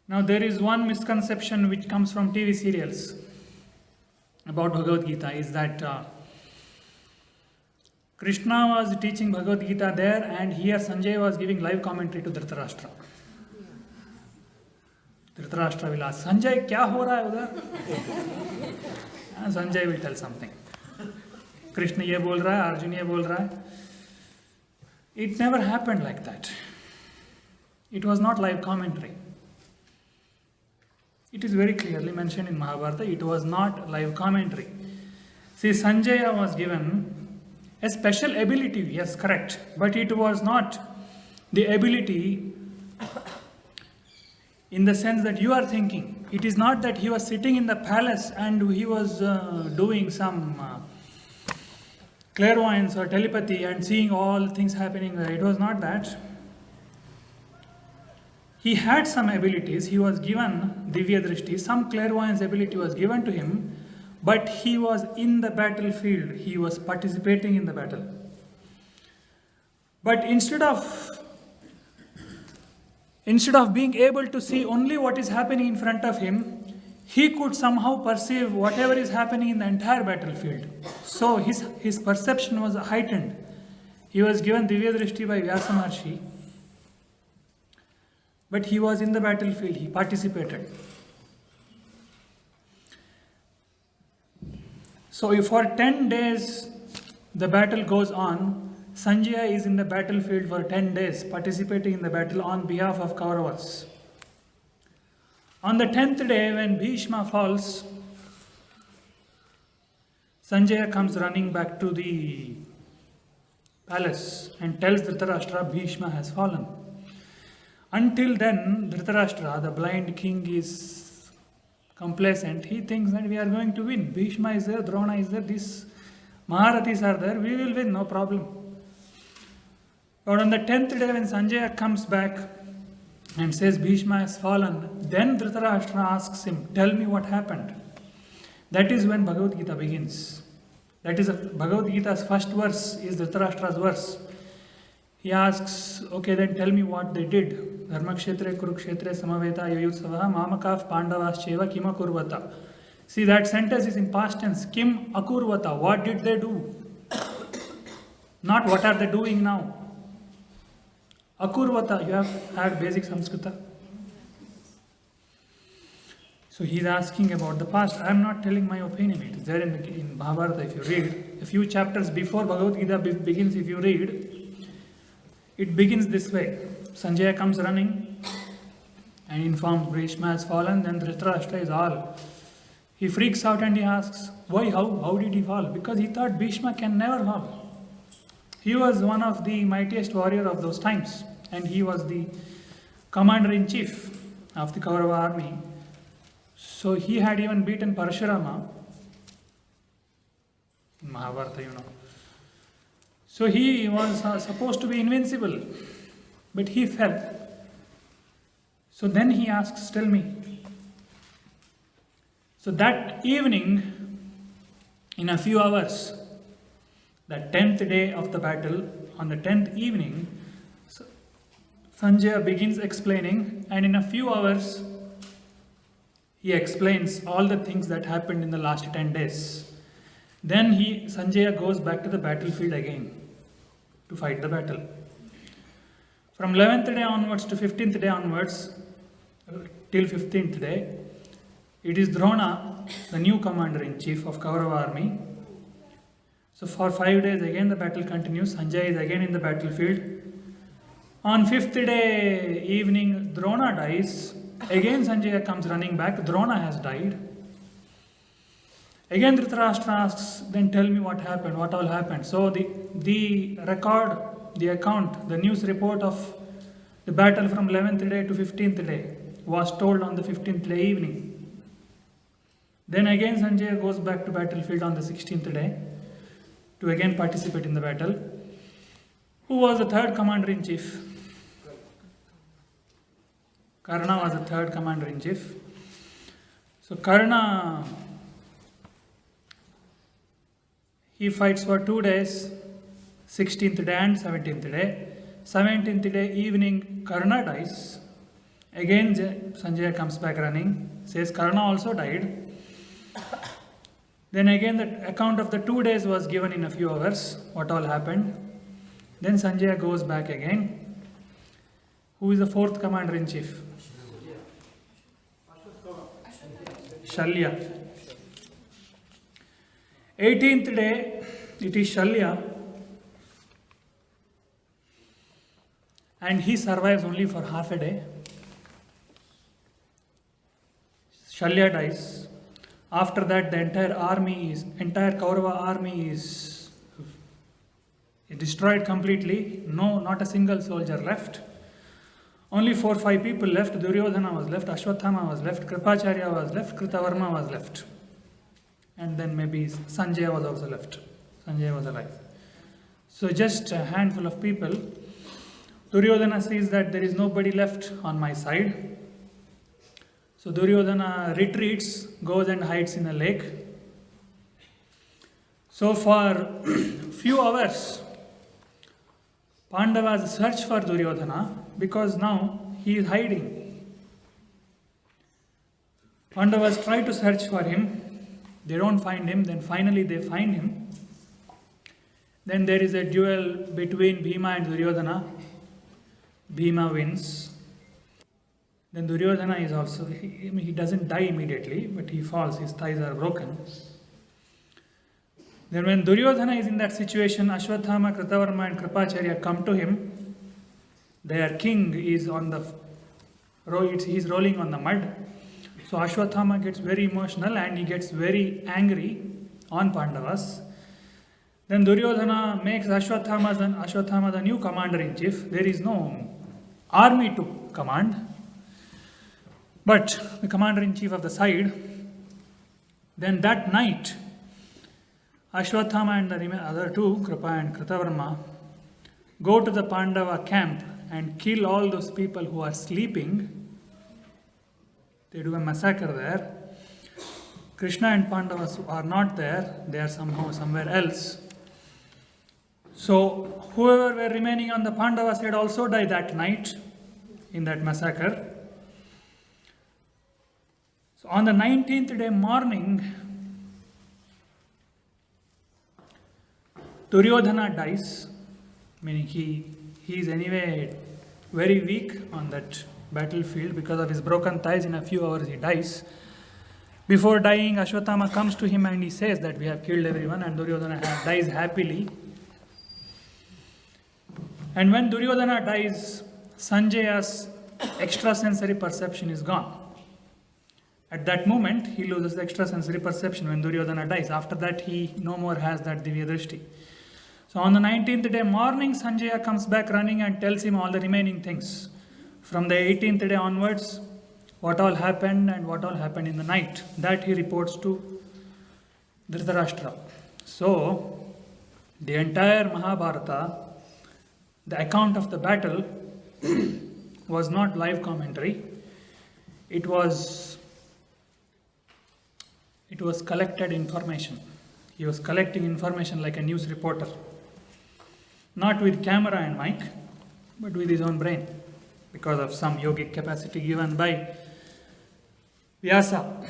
Now there is one misconception which comes from TV serials about Bhagavad-Gita is that Krishna was teaching Bhagavad-Gita there and here Sanjaya was giving live commentary to Dhritarashtra. Dhritarashtra will ask, Sanjay, kya ho raha hai udhar? And Sanjay will tell something. Krishna ye bol raha hai, Arjun ye bol raha hai. It never happened like that. It was not live commentary. It is very clearly mentioned in Mahabharata, it was not live commentary. See, Sanjaya was given a special ability, yes, correct, but it was not the ability in the sense that you are thinking. It is not that he was sitting in the palace and he was doing some clairvoyance or telepathy and seeing all things happening there. It was not that. He had some abilities, he was given Divya Drishti, some clairvoyance ability was given to him, but he was in the battlefield, he was participating in the battle. But instead of being able to see only what is happening in front of him, he could somehow perceive whatever is happening in the entire battlefield. So his perception was heightened. He was given Divya Drishti by Vyasa Maharshi, but he was in the battlefield, he participated. So if for 10 days the battle goes on, Sanjaya is in the battlefield for 10 days, participating in the battle on behalf of Kauravas. On the 10th day, when Bhishma falls, Sanjaya comes running back to the palace and tells Dhritarashtra, Bhishma has fallen. Until then, Dhritarashtra, the blind king, is complacent. He thinks that we are going to win. Bhishma is there, Drona is there, these Maharathis are there, we will win, no problem. But on the 10th day, when Sanjaya comes back and says Bhishma has fallen, then Dhritarashtra asks him, tell me what happened. That is when Bhagavad Gita begins. That is Bhagavad Gita's first verse is Dhritarashtra's verse. He asks, okay, then tell me what they did. Dharmakshetre Kurukshetre Samaveta Yayutsavaha Mamakav Pandavascheva Kim Akurvata. See, that sentence is in past tense. Kim Akurvata. What did they do? Not what are they doing now. Akurvata. You have had basic Sanskrita. So he is asking about the past. I am not telling my opinion. It is there in Mahabharata. If you read a few chapters before Bhagavad Gita begins, if you read, it begins this way. Sanjaya comes running and informs Bhishma has fallen. Then Dhritarashtra is all. He freaks out and he asks, why, how did he fall? Because he thought Bhishma can never fall. He was one of the mightiest warrior of those times. And he was the commander-in-chief of the Kaurava army. So he had even beaten Parashurama in Mahabharata, you know. So he was supposed to be invincible, but he fell. So then he asks, tell me. So that evening, in a few hours, the 10th day of the battle, on the 10th evening, Sanjaya begins explaining, and in a few hours, he explains all the things that happened in the last 10 days. Then Sanjaya goes back to the battlefield again to fight the battle. From 11th day onwards to 15th day onwards, till 15th day, it is Drona, the new commander-in-chief of Kaurava army. So for 5 days again the battle continues. Sanjaya is again in the battlefield. On 5th day evening, Drona dies. Again Sanjaya comes running back. Drona has died. Again Dhritarashtra asks, then tell me what happened, what all happened. So the record, the account, the news report of the battle from 11th day to 15th day was told on the 15th day evening. Then again Sanjaya goes back to battlefield on the 16th day to again participate in the battle. Who was the third commander-in-chief? Karna was the third commander-in-chief. So Karna, he fights for 2 days, 16th day and 17th day. 17th day evening, Karna dies. Again, Sanjaya comes back running, says Karna also died. Then again, the account of the 2 days was given in a few hours, what all happened. Then Sanjaya goes back again. Who is the fourth commander in chief? Shalya. 18th day, it is Shalya. And he survives only for half a day. Shalya dies. After that, the entire Kaurava army is destroyed completely. No, not a single soldier left. Only 4-5 people left. Duryodhana was left, Ashwathama was left, Kripacharya was left, Kritavarma was left. And then maybe Sanjaya was also left. Sanjaya was alive. So just a handful of people. Duryodhana sees that there is nobody left on my side. So Duryodhana retreats, goes and hides in a lake. So for few hours, Pandavas search for Duryodhana because now he is hiding. Pandavas try to search for him. They don't find him. Then finally they find him. Then there is a duel between Bhima and Duryodhana. Bhima wins. Then Duryodhana is also, he doesn't die immediately, but he falls, his thighs are broken. Then when Duryodhana is in that situation, Ashwathama, Kritavarma and Kripacharya come to him. Their king is he's rolling on the mud. So Ashwathama gets very emotional and he gets very angry on Pandavas. Then Duryodhana makes Ashwathama the new commander-in-chief. There is no army to command, but the commander-in-chief of the side. Then that night, Ashwathama and the other two, Kripa and Kritavarma, go to the Pandava camp and kill all those people who are sleeping. They do a massacre there. Krishna and Pandavas are not there, they are somehow somewhere else. So whoever were remaining on the Pandava side also died that night in that massacre. So on the 19th day morning, Duryodhana dies, meaning he is anyway very weak on that battlefield because of his broken thighs. In a few hours he dies. Before dying, Ashwathama comes to him and he says that we have killed everyone, and Duryodhana dies happily. And when Duryodhana dies, Sanjaya's extrasensory perception is gone. At that moment, he loses the extrasensory perception when Duryodhana dies. After that, he no more has that Divya Drishti. So on the 19th day morning, Sanjaya comes back running and tells him all the remaining things. From the 18th day onwards, what all happened and what all happened in the night. That he reports to Dhritarashtra. So, the entire Mahabharata, the account of the battle was not live commentary. It was collected information. He was collecting information like a news reporter. Not with camera and mic, but with his own brain, because of some yogic capacity given by Vyasa.